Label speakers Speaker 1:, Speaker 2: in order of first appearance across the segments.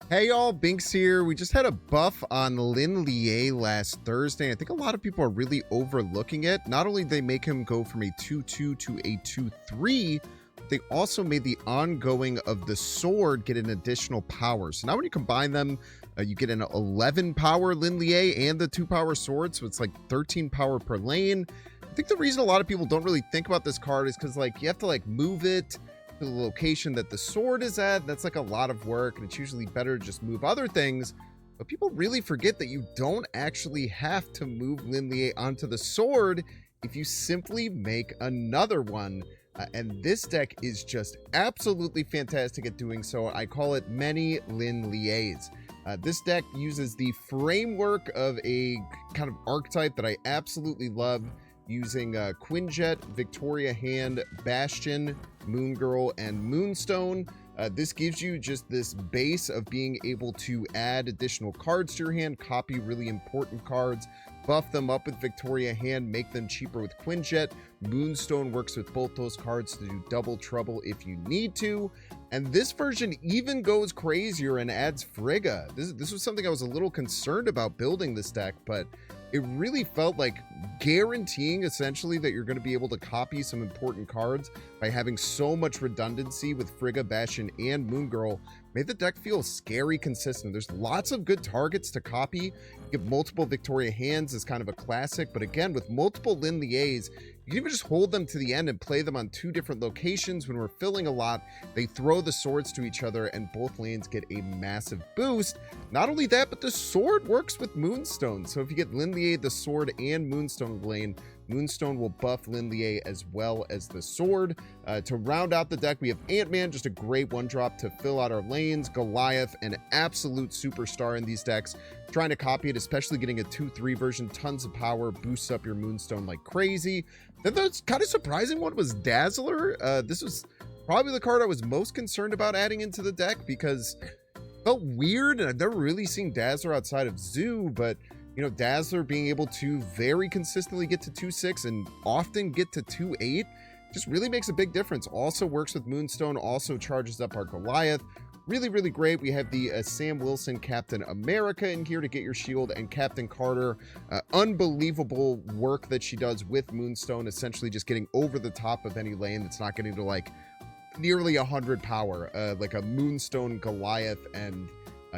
Speaker 1: Hey y'all, Binks here. We just had a buff on Lin Lie last Thursday. I think a lot of people are really overlooking it. Not only did they make him go from a 2-2 to a 2-3, they also made the ongoing of the sword get an additional power. So now when you combine them, you get an 11 power Lin Lie and the 2 power sword. So it's like 13 power per lane. I think the reason a lot of people don't really think about this card is because like you have to like move it to the location that the sword is at. That's like a lot of work, and it's usually better to just move other things. But people really forget that you don't actually have to move Lin Lie onto the sword if you simply make another one. And this deck is just absolutely fantastic at doing so. I call it many Lin Lies. This deck uses the framework of a kind of archetype that I absolutely love, using Quinjet, Victoria Hand, Bastion, Moon Girl, and Moonstone. This gives you just this base of being able to add additional cards to your hand, copy really important cards, buff them up with Victoria Hand, make them cheaper with Quinjet. Moonstone works with both those cards to do double trouble if you need to. And this version even goes crazier and adds Frigga. This was something I was a little concerned about building this deck, but it really felt like guaranteeing essentially that you're going to be able to copy some important cards by having so much redundancy with Frigga, Bastion, and Moon Girl made the deck feel scary consistent. There's lots of good targets to copy. You get multiple Victoria Hands as kind of a classic, but again, with multiple Lin Lies, you can even just hold them to the end and play them on 2 different locations. When we're filling a lot, they throw the swords to each other and both lanes get a massive boost. Not only that, but the sword works with Moonstone. So if you get Lin Lie, the sword, and Moonstone lane, Moonstone will buff Lin Lie as well as the sword. To round out the deck, we have Ant-Man, just a great one-drop to fill out our lanes. Goliath, an absolute superstar in these decks. Trying to copy it, especially getting a 2-3 version, tons of power, boosts up your Moonstone like crazy. Then the kind of surprising one was Dazzler. This was probably the card I was most concerned about adding into the deck because it felt weird, and I've never really seen Dazzler outside of Zoo, but you know, Dazzler being able to very consistently get to 2-6 and often get to 2-8 just really makes a big difference. Also works with Moonstone, also charges up our Goliath. Really, really great. We have the Sam Wilson Captain America in here to get your shield, and Captain Carter. Unbelievable work that she does with Moonstone, essentially just getting over the top of any lane that's not getting to like nearly 100 power. Like a Moonstone, Goliath, and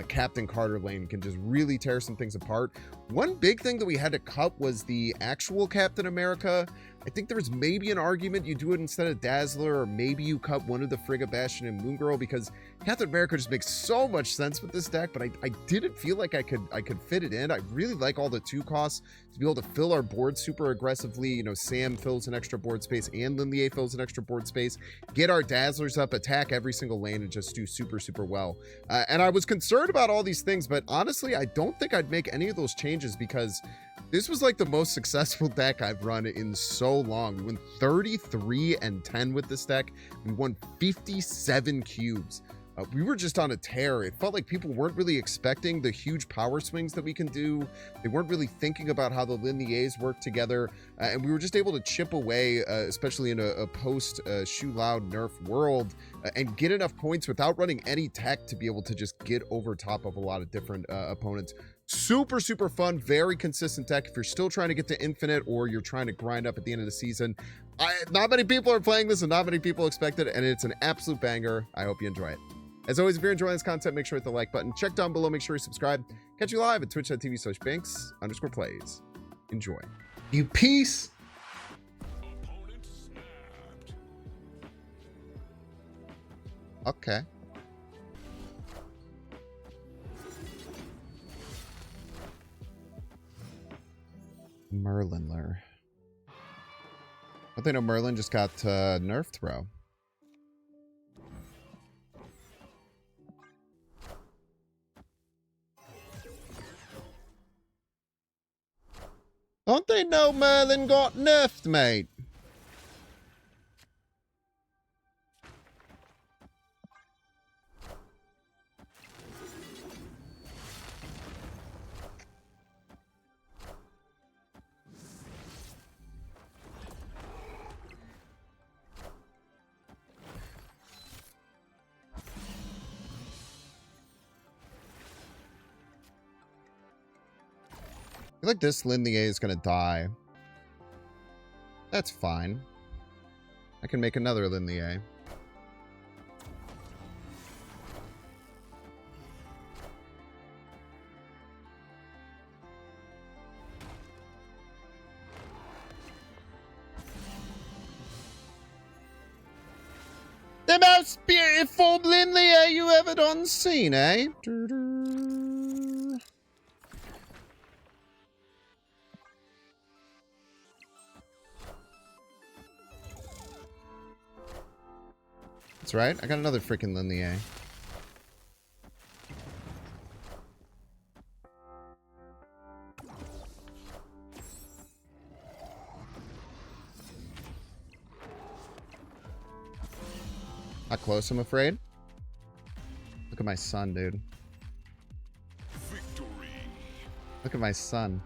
Speaker 1: Captain Carter lane can just really tear some things apart. One big thing that we had to cut was the actual Captain America. I think there was maybe an argument you do it instead of Dazzler, or maybe you cut one of the Frigga, Bastion, and Moon Girl, because Captain America just makes so much sense with this deck, but I didn't feel like I could fit it in. I really like all the 2 costs to be able to fill our board super aggressively. You know, Sam fills an extra board space and Lin Lie fills an extra board space. Get our Dazzlers up, attack every single lane, and just do super, super well. And I was concerned about all these things, but honestly, I don't think I'd make any of those changes because this was like the most successful deck I've run in so long. We went 33-10 with this deck. We won 57 cubes. We were just on a tear. It felt like people weren't really expecting the huge power swings that we can do. They weren't really thinking about how the Lin Lies work together. And we were just able to chip away, especially in a post-Shu Loud nerf world, and get enough points without running any tech to be able to just get over top of a lot of different opponents. Super, super fun, very consistent deck. If you're still trying to get to infinite or you're trying to grind up at the end of the season, not many people are playing this and not many people expect it, and it's an absolute banger. I hope you enjoy it. As always, if you're enjoying this content, make sure to hit the like button. Check down below, make sure you subscribe. Catch you live at twitch.tv/Binks_plays. Enjoy. You peace. Okay. Merlinler. I think no, Merlin just got nerfed, bro. Don't they know Merlin got nerfed, mate? I feel like this Lindley is going to die. That's fine. I can make another Lindley. The most beautiful Lindley you ever done seen, eh? That's right. I got another freaking Lindley. Not close, I'm afraid. Look at my son, dude. Victory. Look at my son.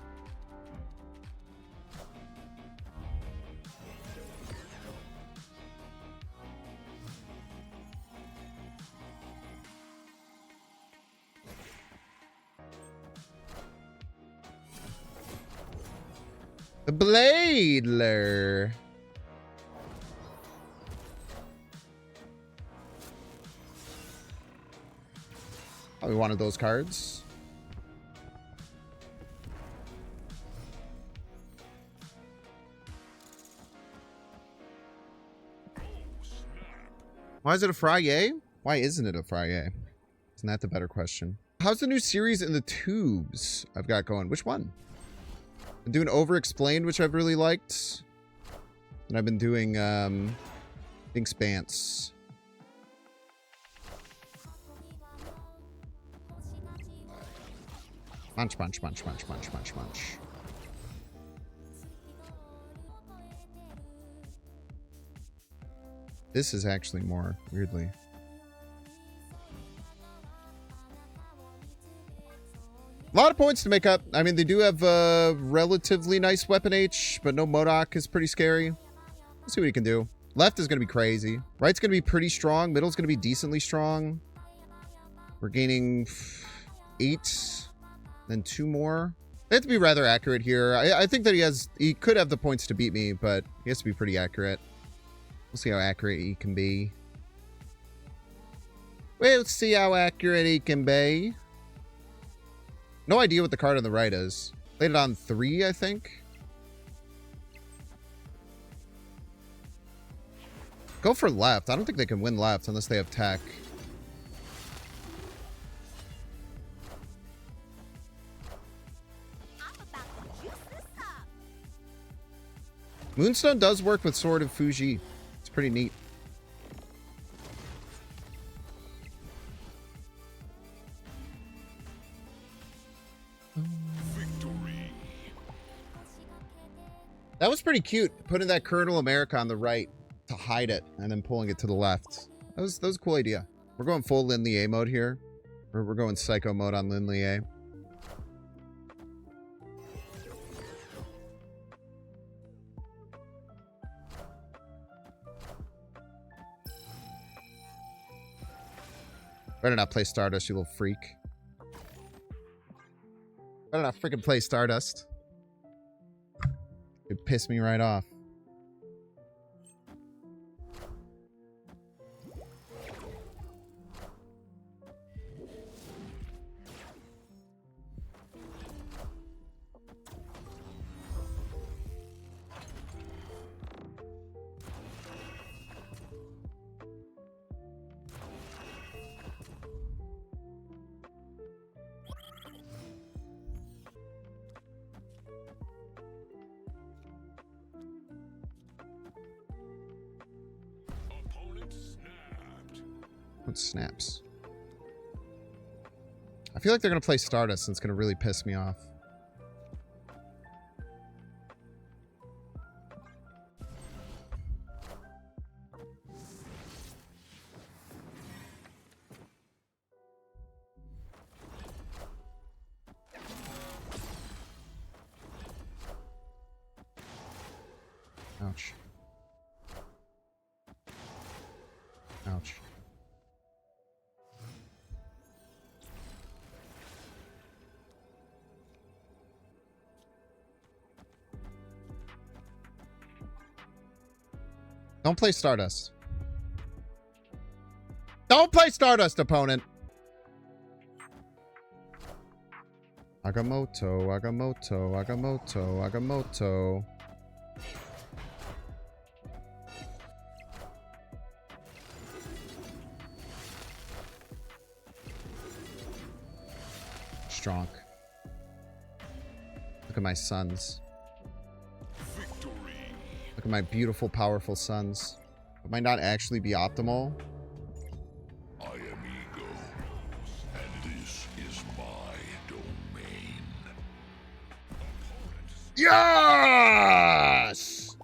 Speaker 1: The Bladler. Probably wanted those cards. Why is it a Friday? Why isn't it a Friday? Isn't that the better question? How's the new series in the tubes I've got going? Which one? I'm doing Over-Explained, which I've really liked. And I've been doing Expanse. Munch, munch, munch, munch, munch, munch, munch. This is actually more, weirdly. A lot of points to make up. I mean, they do have a relatively nice weapon H, but no Modok is pretty scary. Let's see what he can do. Left is going to be crazy. Right's going to be pretty strong. Middle's going to be decently strong. We're gaining 8, then 2 more. They have to be rather accurate here. I think that he could have the points to beat me, but he has to be pretty accurate. We'll see how accurate he can be. We'll see how accurate he can be. No idea what the card on the right is. Played it on 3, I think. Go for left. I don't think they can win left unless they have tech. Moonstone does work with Sword of Fuji. It's pretty neat. Victory. That was pretty cute. Putting that Colonel America on the right to hide it and then pulling it to the left. That was a cool idea. We're going full Lindley mode here. Or we're going psycho mode on Lindley. Better not play Stardust, you little freak. Better not freaking play Stardust. It'd piss me right off. What snaps? I feel like they're going to play Stardust and it's going to really piss me off. Ouch. Ouch. Don't play Stardust. Don't play Stardust, opponent. Agamotto, Agamotto, Agamotto, Agamotto. Strong. Look at my sons. Victory. Look at my beautiful, powerful sons. It might not actually be optimal.
Speaker 2: I am Ego, and this is my domain.
Speaker 1: Yes!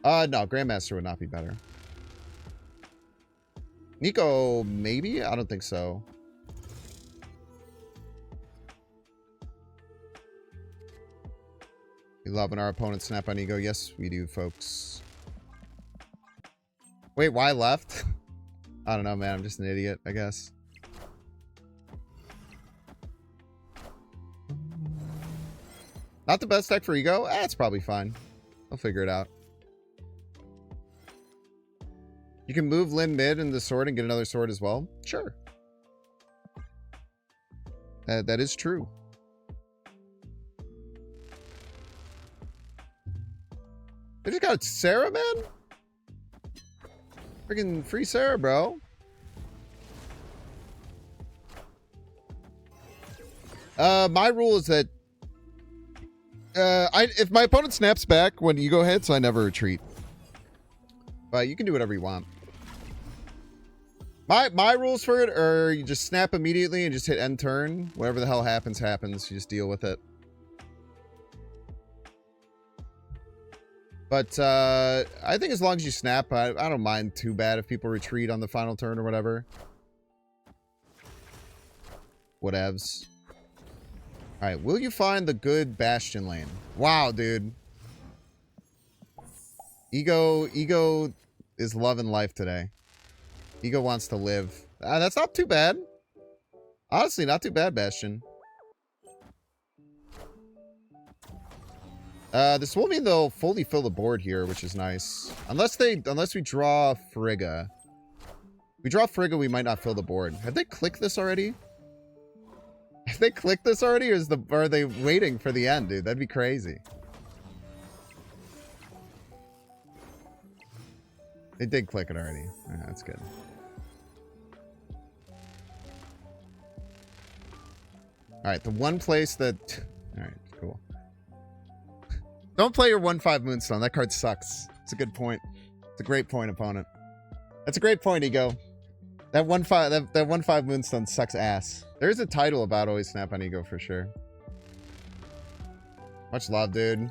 Speaker 1: No, Grandmaster would not be better. Nico, maybe? I don't think so. We love when our opponents snap on Ego. Yes, we do, folks. Wait, why left? I don't know, man. I'm just an idiot, I guess. Not the best deck for Ego? It's probably fine. I'll figure it out. You can move Lin mid in the sword and get another sword as well? Sure. That is true. They just got Sarah, man? Freaking free Sarah, bro. My rule is that if my opponent snaps back when Ego hits, I never retreat. But you can do whatever you want. My rules for it are you just snap immediately and just hit end turn. Whatever the hell happens, happens. You just deal with it. But I think as long as you snap, I don't mind too bad if people retreat on the final turn or whatever. Whatevs. Alright, will you find the good Bastion lane? Wow, dude. Ego is loving life today. Ego wants to live. That's not too bad. Honestly, not too bad, Bastion. This will mean they'll fully fill the board here, which is nice. Unless we draw Frigga. If we draw Frigga, we might not fill the board. Have they clicked this already? Have they clicked this already, or are they waiting for the end, dude? That'd be crazy. They did click it already. Alright, that's good. Alright, the one place that... Alright, cool. Don't play your 1/5 Moonstone. That card sucks. It's a good point. It's a great point, opponent. That's a great point, Ego. That 1/5 Moonstone sucks ass. There's a title about always snap on Ego for sure. Much love, dude.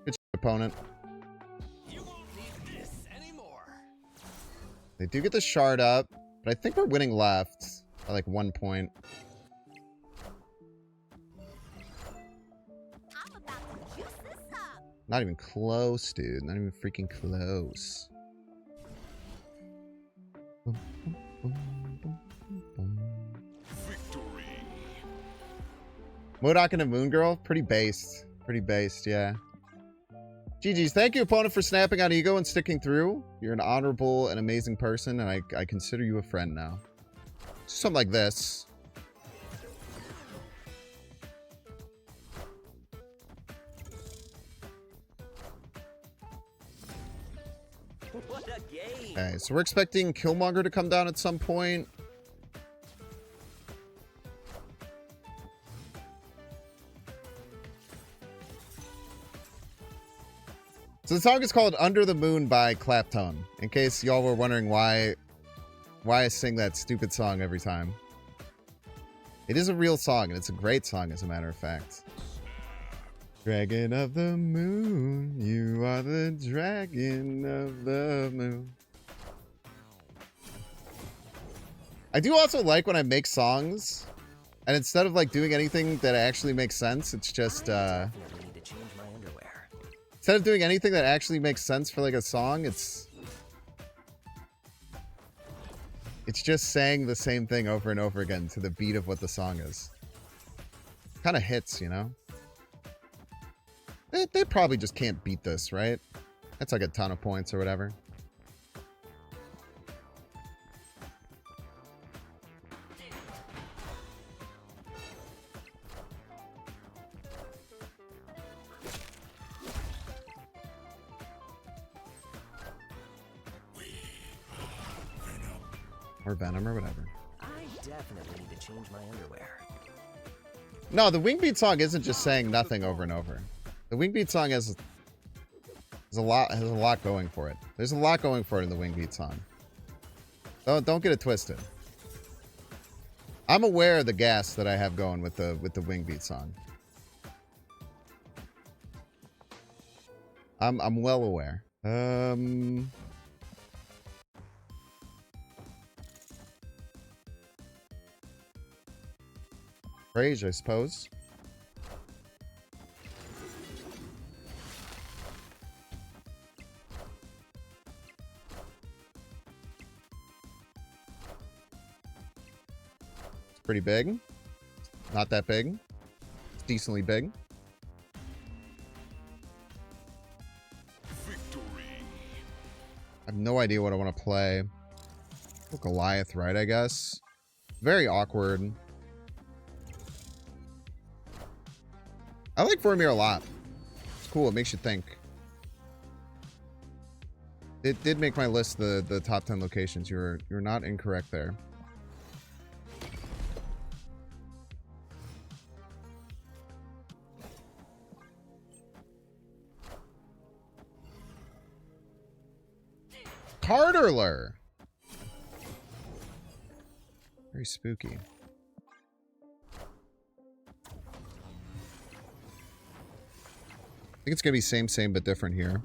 Speaker 1: Good shit, opponent. You won't need this anymore. They do get the shard up, but I think we're winning left by like 1 point. I'm about to juice this up. Not even close, dude. Not even freaking close. Victory. Modok and a Moon Girl? Pretty based. Pretty based, yeah. GG's. Thank you, opponent, for snapping on Ego and sticking through. You're an honorable and amazing person, and I consider you a friend now. Something like this. What a game. Okay, so we're expecting Killmonger to come down at some point. So the song is called Under the Moon by Claptone, in case y'all were wondering why I sing that stupid song every time. It is a real song, and it's a great song, as a matter of fact. Dragon of the moon, you are the dragon of the moon. I do also like when I make songs, and instead of like doing anything that actually makes sense, it's just instead of doing anything that actually makes sense for like a song, it's just saying the same thing over and over again to the beat of what the song is. Kind of hits, you know? They probably just can't beat this, right? That's like a ton of points or whatever. Or Venom or whatever.
Speaker 3: I definitely need to change my underwear.
Speaker 1: No, the Wingbeat song isn't just saying nothing over and over. The Wingbeat song has a lot going for it. There's a lot going for it in the Wingbeat song. Don't get it twisted. I'm aware of the gas that I have going with the Wingbeat song. I'm well aware. Rage, I suppose. It's pretty big. Not that big. It's decently big.
Speaker 2: Victory.
Speaker 1: I have no idea what I want to play. Goliath, right, I guess. Very awkward. I like Vormir a lot. It's cool. It makes you think. It did make my list the top 10 locations. You're not incorrect there. Carterler. Very spooky. I think it's going to be same, but different here.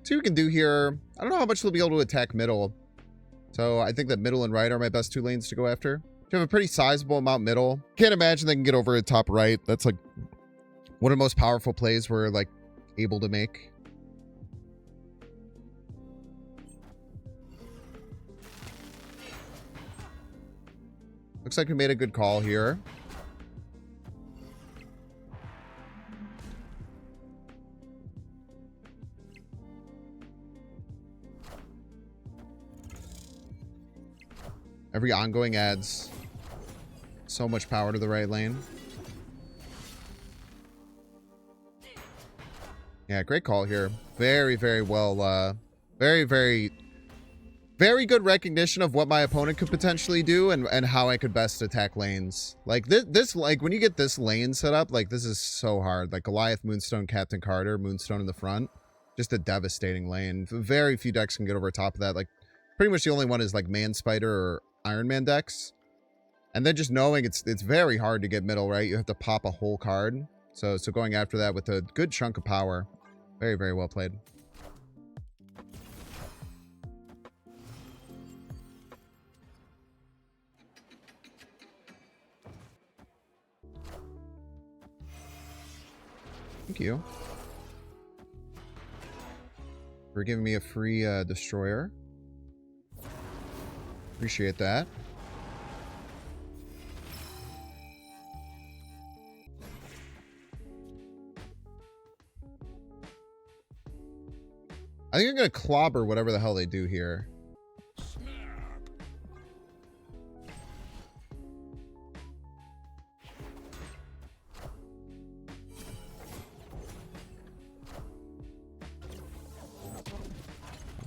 Speaker 1: See what we can do here. I don't know how much they'll be able to attack middle. So I think that middle and right are my best two lanes to go after. You have a pretty sizable amount middle. Can't imagine they can get over at top right. That's like one of the most powerful plays we're like able to make. Looks like we made a good call here. Every ongoing adds so much power to the right lane. Yeah, great call here. Very, very well. Very good recognition of what my opponent could potentially do and how I could best attack lanes. Like this, like when you get this lane set up, like this is so hard. Like Goliath, Moonstone, Captain Carter, Moonstone in the front. Just a devastating lane. Very few decks can get over top of that. Like pretty much the only one is like Man Spider or Iron Man decks. And then just knowing it's very hard to get middle, right? You have to pop a whole card. So going after that with a good chunk of power. Very, very well played. Thank you for giving me a free destroyer. Appreciate that. I think I'm going to clobber whatever the hell they do here.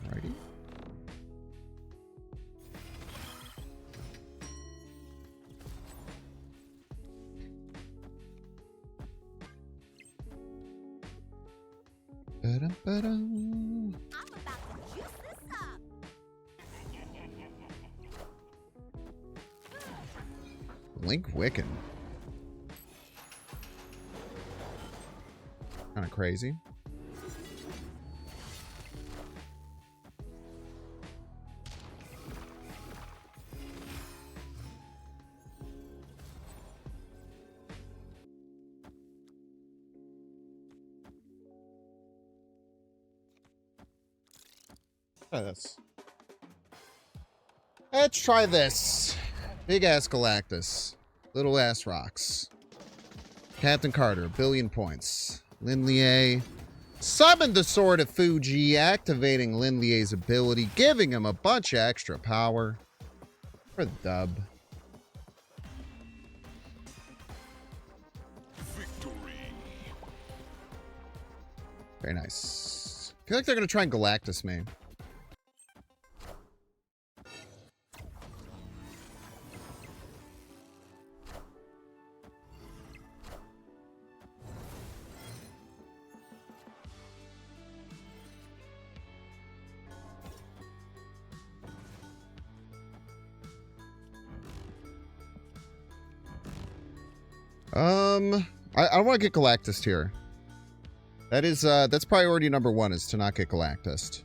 Speaker 1: Alrighty. Ba-dum-ba-dum.
Speaker 4: I'm about to juice this up.
Speaker 1: Link Wiccan. Kind of crazy. Try this. Let's try this. Big ass Galactus. Little ass rocks. Captain Carter, 1 billion points. Lin Lie. Summoned the Sword of Fuji, activating Lin Lie's ability, giving him a bunch of extra power. For the dub.
Speaker 2: Victory.
Speaker 1: Very nice. I feel like they're going to try and Galactus me. I don't want to get Galactus here. That is, that's priority number 1 is to not get Galactus.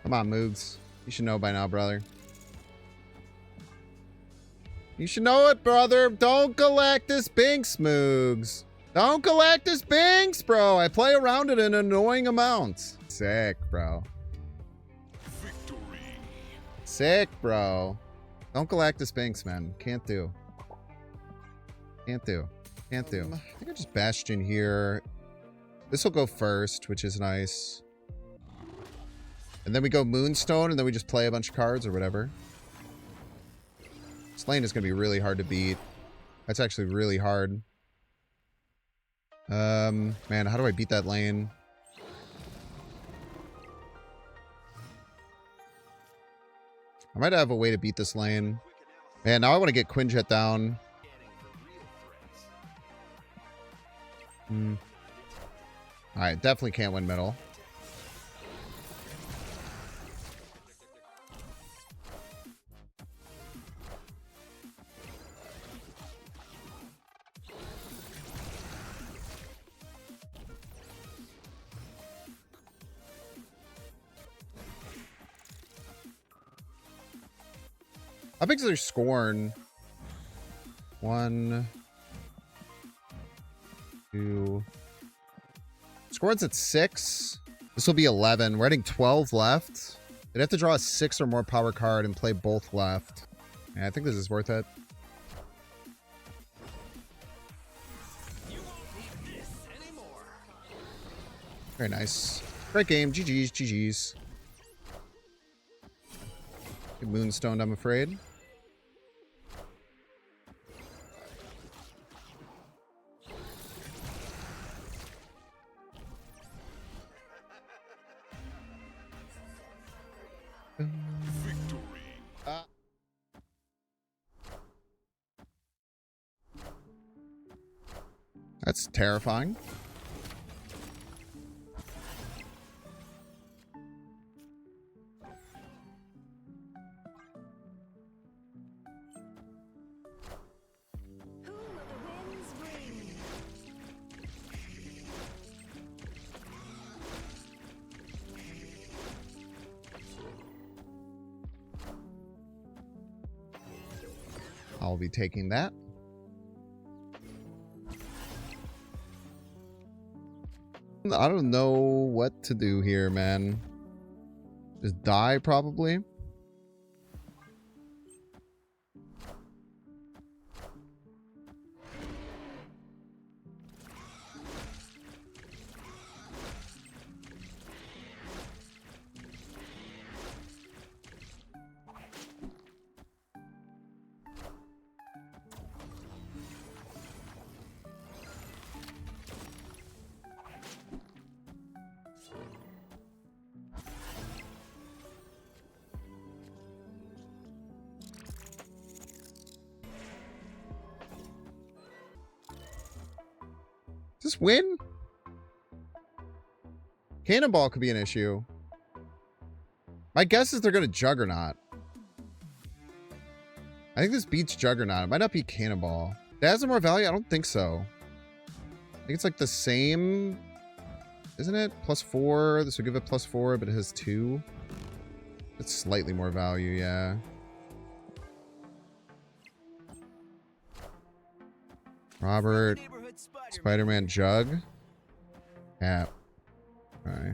Speaker 1: Come on, Moogs. You should know by now, brother. You should know it, brother. Don't Galactus Binks, Moogs. Don't Galactus Binks, bro. I play around it in annoying amounts. Sick, bro.
Speaker 2: Victory.
Speaker 1: Sick, bro. Don't Galactus Binks, man. Can't do. Can't do. Can't do. I think I just Bastion here. This will go first, which is nice. And then we go Moonstone, and then we just play a bunch of cards or whatever. This lane is going to be really hard to beat. That's actually really hard. Man, how do I beat that lane? I might have a way to beat this lane. Man, now I want to get Quinjet down. Alright, definitely can't win middle. How big is their Scorn? 1, 2. Scorn's at 6. This will be 11. We're adding 12 left. They'd have to draw a 6 or more power card and play both left. Yeah, I think this is worth it. Very nice. Great game. GG's. GG's. Get Moonstoned, I'm afraid.
Speaker 2: Victory.
Speaker 1: That's terrifying.
Speaker 4: Who will the winds bring?
Speaker 1: I'll be taking that. I don't know what to do here, man. Just die, probably. Does this win? Cannonball could be an issue. My guess is they're going to Juggernaut. I think this beats Juggernaut. It might not be Cannonball. Does it have more value? I don't think so. I think it's like the same, isn't it? +4. This would give it +4, but it has 2. It's slightly more value, yeah. Robert, Spider-Man, Jug, Cap. Okay.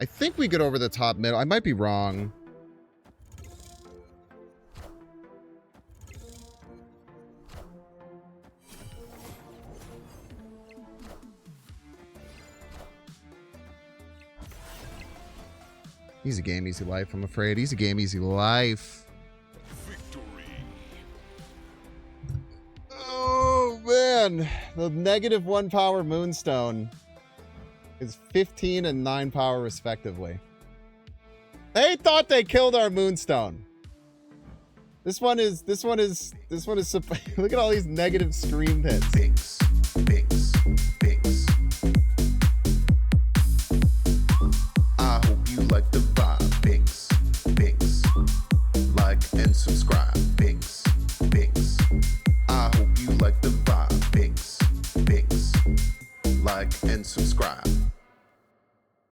Speaker 1: I think we get over the top middle. I might be wrong. Easy game, easy life, I'm afraid. Easy game, easy life.
Speaker 2: Victory.
Speaker 1: Oh, man. The -1 power Moonstone is 15 and 9 power, respectively. They thought they killed our Moonstone. This one is look at all these negative stream hits.
Speaker 2: Binks. Binks. Binks.